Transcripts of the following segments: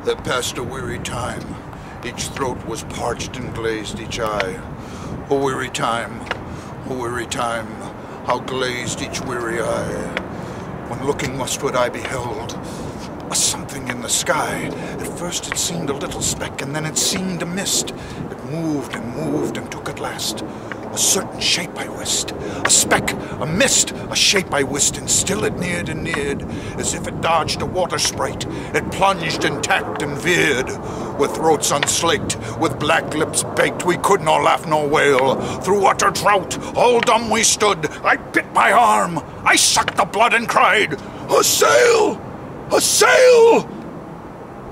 There passed a weary time. Each throat was parched and glazed each eye. A weary time, how glazed each weary eye. When looking westward I beheld a something in the sky. At first it seemed a little speck, and then it seemed a mist. It moved and took at last a certain shape I wist. A speck, a mist, a shape I wist, and still it neared and neared, as if it dodged a water sprite. It plunged and tacked and veered, with throats unslaked, with black lips baked. We could nor laugh nor wail. Through utter drought, all dumb we stood. I bit my arm, I sucked the blood and cried, "A sail! A sail!"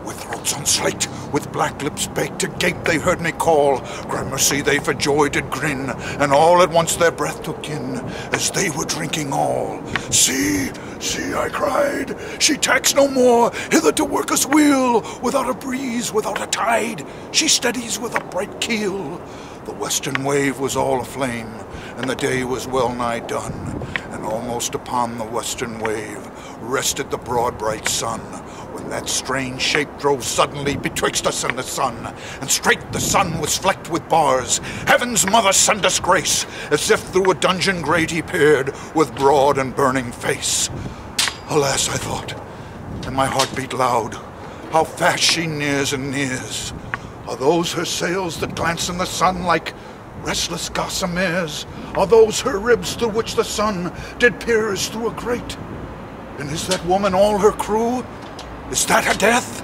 With throats unslaked, with black lips baked, agape they heard me call. Gramercy they for joy did grin, and all at once their breath took in, as they were drinking all. "See, see," I cried, "she tacks no more hither to work us weal. Without a breeze, without a tide, she steadies with a bright keel." The western wave was all aflame, and the day was well nigh done, and almost upon the western wave rested the broad bright sun, when that strange shape drove suddenly betwixt us and the sun, and straight the sun was flecked with bars. Heaven's mother send us grace, as if through a dungeon grate he peered, with broad and burning face. Alas, I thought, and my heart beat loud, how fast she nears and nears. Are those her sails that glance in the sun like restless gossameres? Are those her ribs through which the sun did pierce through a grate? And is that woman all her crew? Is that her death?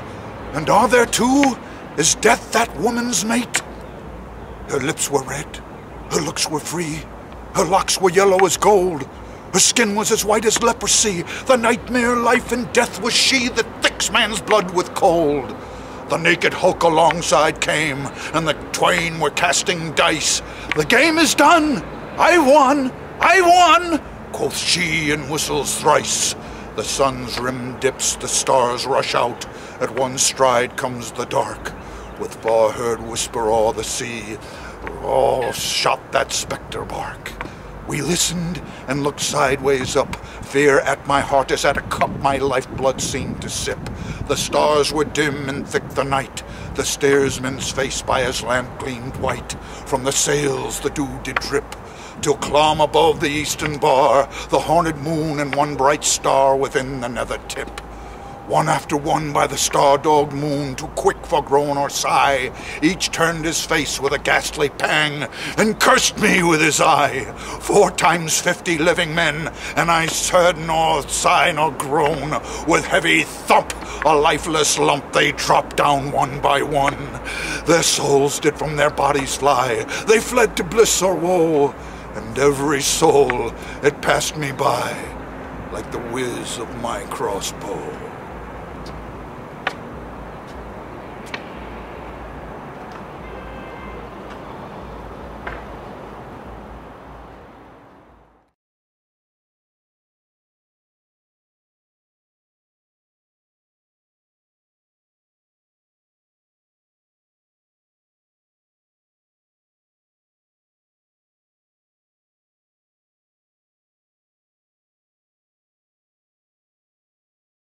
And are there two? Is death that woman's mate? Her lips were red, her looks were free, her locks were yellow as gold, her skin was as white as leprosy. The nightmare life and death was she that thicks man's blood with cold. The naked hulk alongside came, and the twain were casting dice. "The game is done! I won! I won!" quoth she, and whistles thrice. The sun's rim dips, the stars rush out. At one stride comes the dark, with far-heard whisper o'er the sea. All shot that spectre bark. We listened and looked sideways up. Fear at my heart as at a cup my lifeblood seemed to sip. The stars were dim and thick the night. The steersman's face by his lamp gleamed white. From the sails the dew did drip, till clomb above the eastern bar the horned moon and one bright star within the nether tip. One after one by the star-dogged moon, too quick for groan or sigh, each turned his face with a ghastly pang, and cursed me with his eye. 4 times 50 living men, and I heard nor sigh nor groan. With heavy thump, a lifeless lump, they dropped down one by one. Their souls did from their bodies fly, they fled to bliss or woe, and every soul, it passed me by, like the whiz of my crossbow.